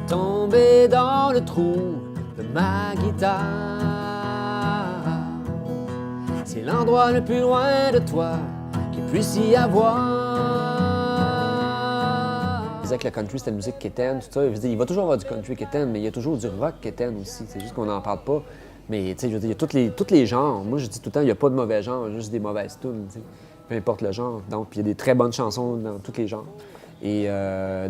tomber dans le trou de ma guitare. C'est l'endroit le plus loin de toi qu'il puisse y avoir. Je disais que le country, c'était une musique quétaine, tout ça. Je veux dire, il va toujours avoir du country quétaine, mais il y a toujours du rock quétaine aussi. C'est juste qu'on n'en parle pas. Mais tu sais, je veux dire, il y a tous les genres. Moi, je dis tout le temps, il n'y a pas de mauvais genres, juste des mauvaises tunes, tu sais. Peu importe le genre. Donc, puis il y a des très bonnes chansons dans tous les genres. Et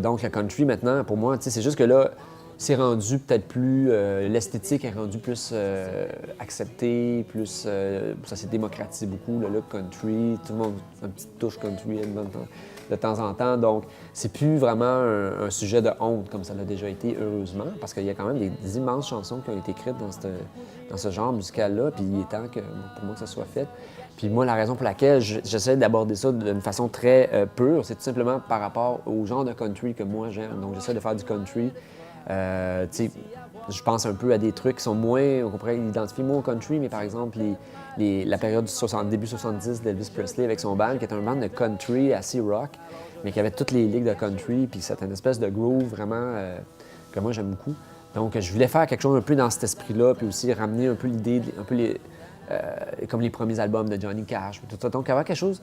donc, le country, maintenant, pour moi, tu sais, c'est juste que là, c'est rendu peut-être plus... l'esthétique est rendue plus acceptée, plus... ça s'est démocratisé beaucoup, le look country. Tout le monde a une petite touche country de temps en temps. Donc, c'est plus vraiment un sujet de honte comme ça l'a déjà été, heureusement, parce qu'il y a quand même des immenses chansons qui ont été écrites dans ce genre musical-là, puis il est temps pour moi que ça soit fait. Puis moi, la raison pour laquelle j'essaie d'aborder ça d'une façon très pure, c'est tout simplement par rapport au genre de country que moi j'aime. Donc, j'essaie de faire du country. Tu sais, je pense un peu à des trucs qui sont moins, on pourrait identifier moins au country, mais par exemple, la période du début 70 d'Elvis Presley avec son band, qui est un band de country assez rock, mais qui avait toutes les ligues de country, puis c'est une espèce de groove vraiment que moi j'aime beaucoup. Donc, je voulais faire quelque chose un peu dans cet esprit-là, puis aussi ramener un peu l'idée, un peu comme les premiers albums de Johnny Cash, tout ça. Donc, avoir quelque chose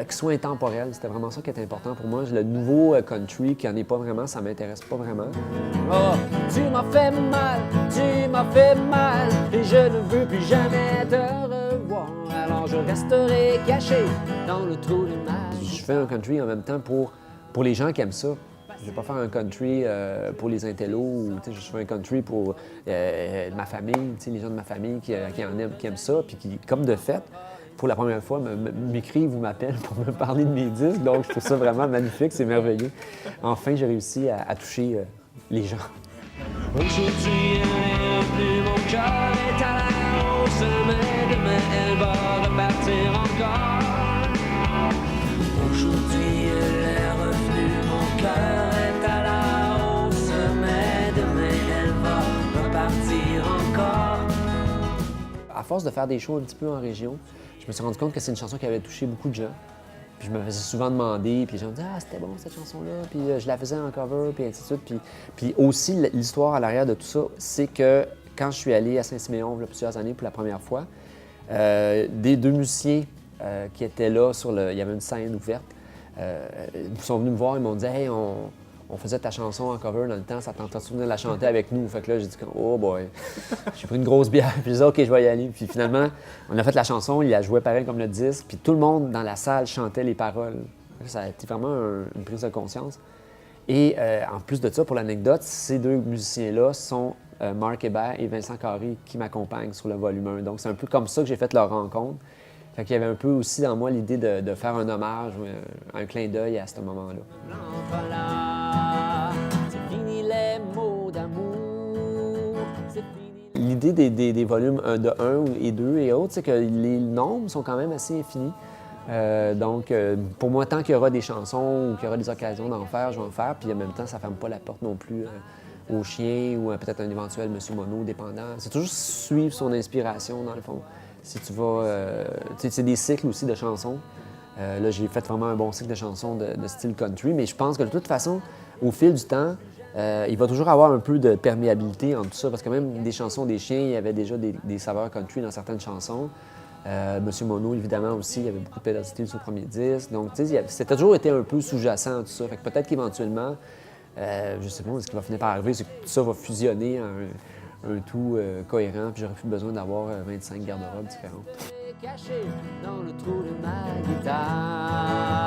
qui soit intemporel, c'était vraiment ça qui était important pour moi. Le nouveau country, qui n'en est pas vraiment, ça m'intéresse pas vraiment. Oh, tu m'as fait mal, et je ne veux plus jamais te revoir. Alors je resterai caché dans le trou de ma... Je fais un country en même temps pour les gens qui aiment ça. Je vais pas faire un country pour les intellos, ou je fais un country pour ma famille, les gens de ma famille qui aiment ça, puis qui, comme de fait, pour la première fois, m'écrivent ou m'appellent pour me parler de mes disques. Donc, je trouve ça vraiment magnifique, c'est merveilleux. Enfin, j'ai réussi à toucher les gens. Aujourd'hui, mon cœur est à la hausse, mais demain, elle va repartir encore. Aujourd'hui, elle est revenue, mon cœur est à la hausse, mais demain, elle va repartir encore. À force de faire des shows un petit peu en région, je me suis rendu compte que c'est une chanson qui avait touché beaucoup de gens. Puis je me faisais souvent demander, puis les gens me disaient « Ah, c'était bon cette chanson-là », puis je la faisais en cover, puis ainsi de suite. Puis aussi, l'histoire à l'arrière de tout ça, c'est que quand je suis allé à Saint-Siméon il y a plusieurs années pour la première fois, des deux musiciens qui étaient là, il y avait une scène ouverte, ils sont venus me voir, ils m'ont dit « Hey, on faisait ta chanson en cover dans le temps, ça tentait de venir la chanter avec nous. » Fait que là, j'ai dit « Oh boy! » J'ai pris une grosse bière, puis j'ai dit « OK, je vais y aller. » Puis finalement, on a fait la chanson, il a joué pareil comme le disque, puis tout le monde dans la salle chantait les paroles. Ça a été vraiment une prise de conscience. Et en plus de ça, pour l'anecdote, ces deux musiciens-là sont Marc Hébert et Vincent Carré qui m'accompagnent sur le volume 1. Donc c'est un peu comme ça que j'ai fait leur rencontre. Fait qu'il y avait un peu aussi dans moi l'idée de faire un hommage, un clin d'œil à ce moment-là. L'idée des volumes de 1 et 2 et autres, c'est que les nombres sont quand même assez infinis. Donc, pour moi, tant qu'il y aura des chansons ou qu'il y aura des occasions d'en faire, je vais en faire. Puis en même temps, ça ne ferme pas la porte non plus aux chiens ou peut-être un éventuel Monsieur Mono, dépendant. C'est toujours suivre son inspiration, dans le fond. Si tu vas... c'est des cycles aussi de chansons. Là, j'ai fait vraiment un bon cycle de chansons de style country, mais je pense que de toute façon, au fil du temps, il va toujours avoir un peu de perméabilité entre tout ça, parce que même des chansons des chiens, il y avait déjà des saveurs country dans certaines chansons. Monsieur Mono, évidemment, aussi, il y avait beaucoup de pédalité sur le premier disque. Donc, tu sais, c'était toujours été un peu sous-jacent, tout ça. Fait que peut-être qu'éventuellement, je sais pas ce qui va finir par arriver, c'est que tout ça va fusionner en un tout cohérent, puis j'aurais plus besoin d'avoir 25 garde-robes différentes. Caché dans le trou de ma guitare.